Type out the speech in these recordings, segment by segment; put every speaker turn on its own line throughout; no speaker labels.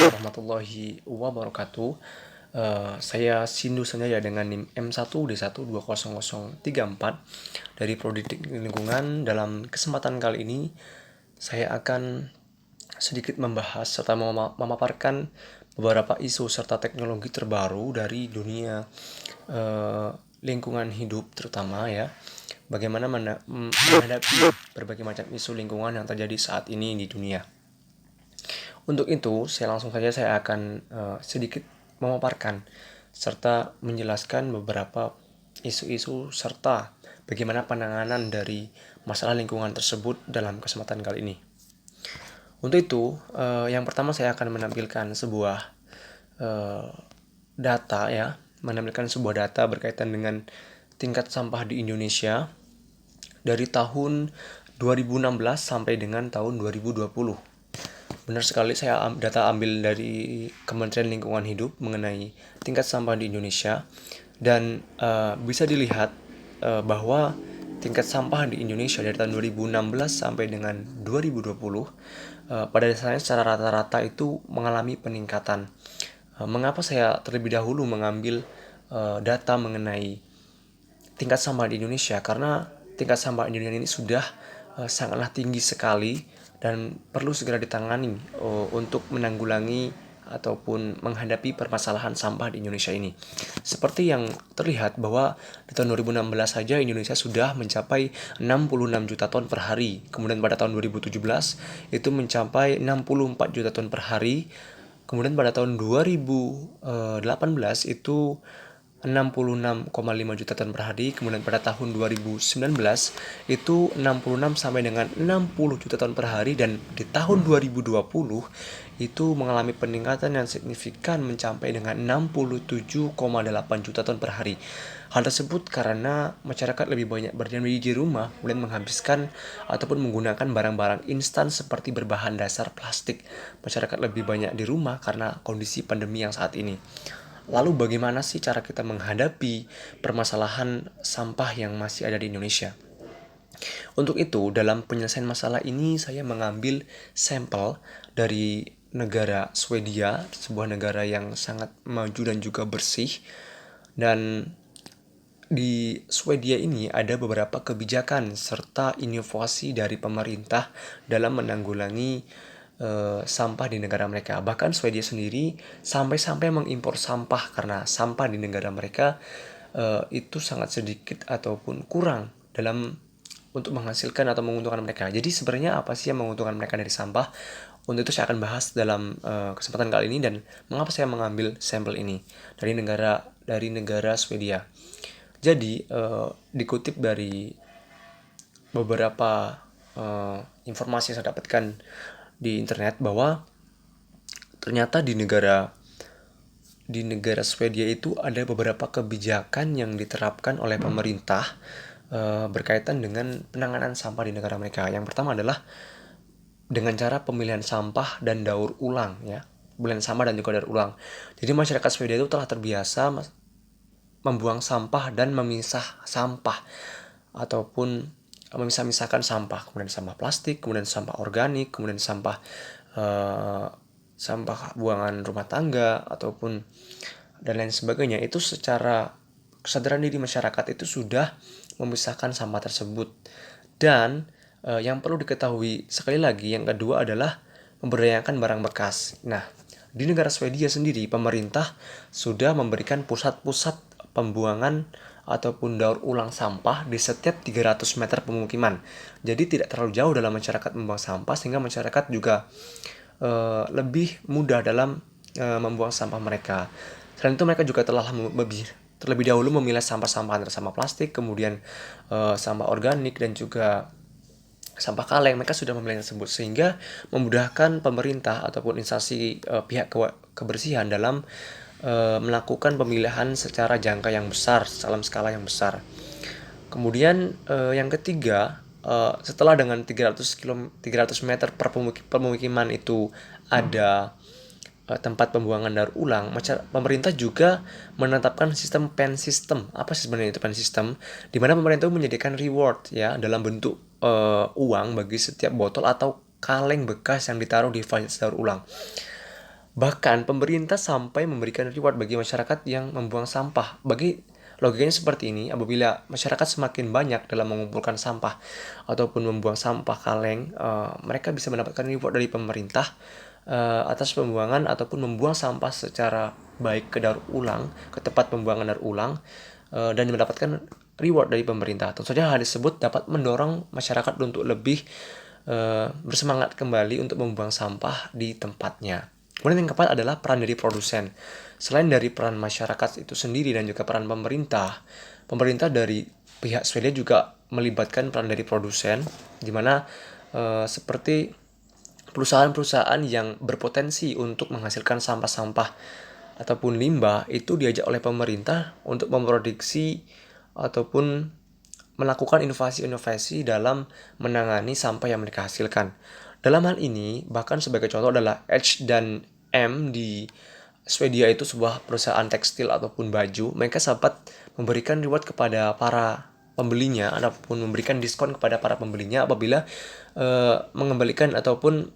warahmatullahi wabarakatuh. Saya Sindu Sanjaya dengan NIM M1D1200034 dari Prodi Teknik Lingkungan. Dalam kesempatan kali ini, saya akan sedikit membahas serta memaparkan beberapa isu serta teknologi terbaru dari dunia lingkungan hidup terutama ya. Bagaimana menghadapi berbagai macam isu lingkungan yang terjadi saat ini di dunia. Untuk itu, saya akan sedikit memaparkan serta menjelaskan beberapa isu-isu serta bagaimana penanganan dari masalah lingkungan tersebut dalam kesempatan kali ini. Untuk itu, yang pertama saya akan menampilkan sebuah data berkaitan dengan tingkat sampah di Indonesia dari tahun 2016 sampai dengan tahun 2020. Benar sekali, saya data ambil dari Kementerian Lingkungan Hidup mengenai tingkat sampah di Indonesia. Dan bisa dilihat bahwa tingkat sampah di Indonesia dari tahun 2016 sampai dengan 2020 pada dasarnya secara rata-rata itu mengalami peningkatan. Mengapa saya terlebih dahulu mengambil data mengenai tingkat sampah di Indonesia? Karena tingkat sampah di Indonesia ini sudah sangatlah tinggi sekali dan perlu segera ditangani untuk menanggulangi ataupun menghadapi permasalahan sampah di Indonesia ini. Seperti yang terlihat bahwa di tahun 2016 saja Indonesia sudah mencapai 66 juta ton per hari. Kemudian pada tahun 2017 itu mencapai 64 juta ton per hari. Kemudian pada tahun 2018 itu 66,5 juta ton per hari. Kemudian pada tahun 2019 itu 66 sampai dengan 60 juta ton per hari. Dan di tahun 2020 itu mengalami peningkatan yang signifikan mencapai dengan 67,8 juta ton per hari. Hal tersebut karena masyarakat lebih banyak berdiam diri di rumah, kemudian menghabiskan ataupun menggunakan barang-barang instan seperti berbahan dasar plastik. Masyarakat lebih banyak di rumah karena kondisi pandemi yang saat ini. Lalu bagaimana sih cara kita menghadapi permasalahan sampah yang masih ada di Indonesia? Untuk itu, dalam penyelesaian masalah ini saya mengambil sampel dari negara Swedia, sebuah negara yang sangat maju dan juga bersih. Dan di Swedia ini ada beberapa kebijakan serta inovasi dari pemerintah dalam menanggulangi sampah di negara mereka. Bahkan Swedia sendiri sampai-sampai mengimpor sampah karena sampah di negara mereka itu sangat sedikit ataupun kurang dalam untuk menghasilkan atau menguntungkan mereka. Jadi sebenarnya apa sih yang menguntungkan mereka dari sampah? Untuk itu saya akan bahas dalam kesempatan kali ini dan mengapa saya mengambil sampel ini dari negara Swedia. Jadi dikutip dari beberapa informasi yang saya dapatkan di internet bahwa ternyata di negara Swedia itu ada beberapa kebijakan yang diterapkan oleh pemerintah berkaitan dengan penanganan sampah di negara mereka. Yang pertama adalah dengan cara pemilihan sampah dan daur ulang ya. Pemilihan sampah dan juga daur ulang. Jadi masyarakat Swedia itu telah terbiasa membuang sampah dan memisah sampah ataupun memisah-misahkan sampah, kemudian sampah plastik, kemudian sampah organik, kemudian sampah buangan rumah tangga ataupun dan lain sebagainya. Itu secara kesadaran diri masyarakat itu sudah memisahkan sampah tersebut. Dan yang perlu diketahui sekali lagi, yang kedua adalah memberdayakan barang bekas. Nah, di negara Swedia sendiri pemerintah sudah memberikan pusat-pusat pembuangan ataupun daur ulang sampah di setiap 300 meter pemukiman. Jadi tidak terlalu jauh dalam masyarakat membuang sampah, sehingga masyarakat juga lebih mudah dalam membuang sampah mereka. Selain itu mereka juga telah terlebih dahulu memilah sampah-sampah antara sampah plastik, kemudian sampah organik dan juga sampah kaleng. Mereka sudah memilah tersebut sehingga memudahkan pemerintah ataupun instansi pihak kebersihan dalam melakukan pemilihan secara jangka yang besar, dalam skala yang besar. Kemudian yang ketiga, setelah dengan 300 meter per pemukiman itu ada tempat pembuangan daur ulang, pemerintah juga menetapkan sistem pen system. Apa sih sebenarnya itu pen system? Di mana pemerintah menyediakan reward ya dalam bentuk uang bagi setiap botol atau kaleng bekas yang ditaruh di fasilitas daur ulang. Bahkan pemerintah sampai memberikan reward bagi masyarakat yang membuang sampah. Logikanya seperti ini, apabila masyarakat semakin banyak dalam mengumpulkan sampah ataupun membuang sampah kaleng, mereka bisa mendapatkan reward dari pemerintah atas pembuangan ataupun membuang sampah secara baik ke daur ulang, ke tempat pembuangan daur ulang, dan mendapatkan reward dari pemerintah. Tentu saja hal tersebut dapat mendorong masyarakat untuk lebih bersemangat kembali untuk membuang sampah di tempatnya. Kemudian yang keempat adalah peran dari produsen. Selain dari peran masyarakat itu sendiri dan juga peran pemerintah, pemerintah dari pihak Swedia juga melibatkan peran dari produsen, di mana seperti perusahaan-perusahaan yang berpotensi untuk menghasilkan sampah-sampah ataupun limbah itu diajak oleh pemerintah untuk memproduksi ataupun melakukan inovasi-inovasi dalam menangani sampah yang mereka hasilkan. Dalam hal ini, bahkan sebagai contoh adalah H dan M di Swedia itu sebuah perusahaan tekstil ataupun baju. Mereka sempat memberikan reward kepada para pembelinya ataupun memberikan diskon kepada para pembelinya apabila mengembalikan ataupun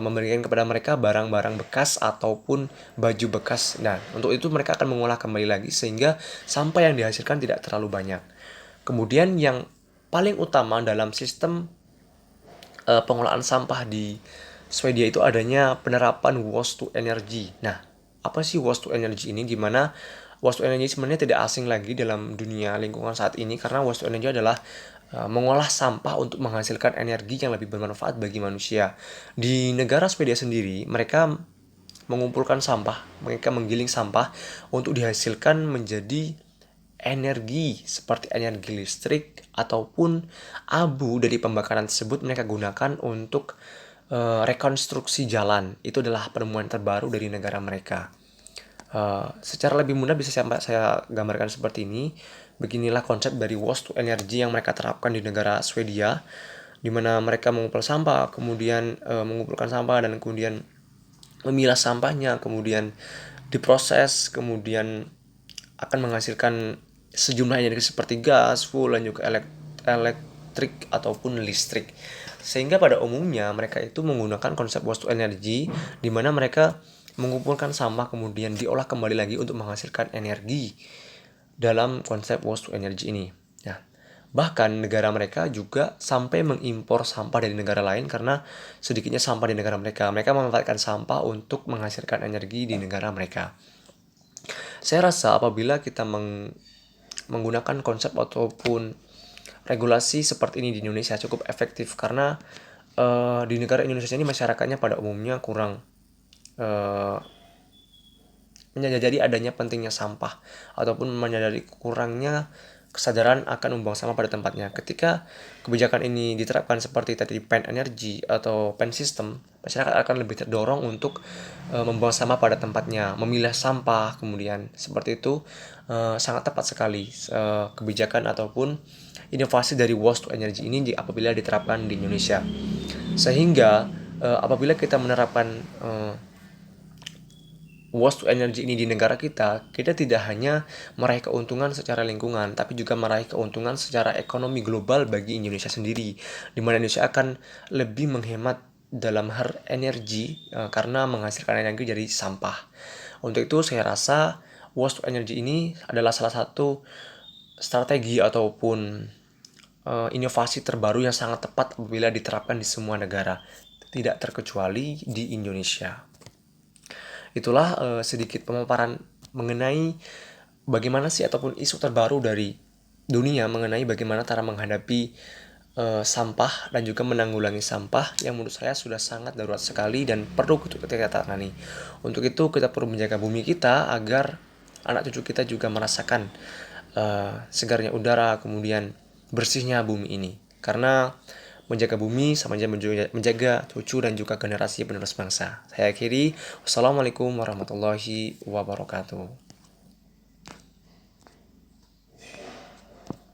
memberikan kepada mereka barang-barang bekas ataupun baju bekas. Nah, untuk itu mereka akan mengolah kembali lagi sehingga sampah yang dihasilkan tidak terlalu banyak. Kemudian yang paling utama dalam sistem pengelolaan sampah di Swedia itu adanya penerapan waste to energy. Nah, apa sih waste to energy ini? Dimana waste to energy sebenarnya tidak asing lagi dalam dunia lingkungan saat ini, karena waste to energy adalah mengolah sampah untuk menghasilkan energi yang lebih bermanfaat bagi manusia. Di negara Swedia sendiri, mereka mengumpulkan sampah, mereka menggiling sampah untuk dihasilkan menjadi energi seperti energi listrik ataupun abu dari pembakaran tersebut mereka gunakan untuk rekonstruksi jalan. Itu adalah penemuan terbaru dari negara mereka. Secara lebih mudah bisa saya gambarkan seperti ini. Beginilah konsep dari waste to energy yang mereka terapkan di negara Swedia, di mana mereka mengumpulkan sampah, kemudian mengumpulkan sampah dan kemudian memilah sampahnya, kemudian diproses, kemudian akan menghasilkan sejumlah energi seperti gas, fuel, dan juga elektrik ataupun listrik. Sehingga pada umumnya mereka itu menggunakan konsep waste to energy, di mana mereka mengumpulkan sampah kemudian diolah kembali lagi untuk menghasilkan energi dalam konsep waste to energy ini. Nah, bahkan negara mereka juga sampai mengimpor sampah dari negara lain karena sedikitnya sampah di negara mereka. Mereka memanfaatkan sampah untuk menghasilkan energi di negara mereka. Saya rasa apabila kita menggunakan konsep ataupun regulasi seperti ini di Indonesia cukup efektif, karena di negara Indonesia ini masyarakatnya pada umumnya kurang menyadari adanya pentingnya sampah ataupun menyadari kurangnya kesadaran akan membuang sampah pada tempatnya. Ketika kebijakan ini diterapkan seperti tadi pen energy atau pen system, masyarakat akan lebih terdorong untuk membuang sampah pada tempatnya, memilah sampah, kemudian seperti itu sangat tepat sekali kebijakan ataupun inovasi dari waste to energy ini apabila diterapkan di Indonesia. Sehingga apabila kita menerapkan waste to energy ini di negara kita, kita tidak hanya meraih keuntungan secara lingkungan, tapi juga meraih keuntungan secara ekonomi global bagi Indonesia sendiri, di mana Indonesia akan lebih menghemat dalam hal energi karena menghasilkan energi dari sampah. Untuk itu saya rasa waste to energy ini adalah salah satu strategi ataupun inovasi terbaru yang sangat tepat apabila diterapkan di semua negara, tidak terkecuali di Indonesia. Itulah sedikit pemaparan mengenai bagaimana sih ataupun isu terbaru dari dunia mengenai bagaimana cara menghadapi sampah dan juga menanggulangi sampah yang menurut saya sudah sangat darurat sekali dan perlu kita tangani. Untuk itu kita perlu menjaga bumi kita agar anak cucu kita juga merasakan segarnya udara, kemudian bersihnya bumi ini. Karena menjaga bumi sama aja menjaga cucu dan juga generasi penerus bangsa. Saya akhiri. Wassalamualaikum warahmatullahi wabarakatuh.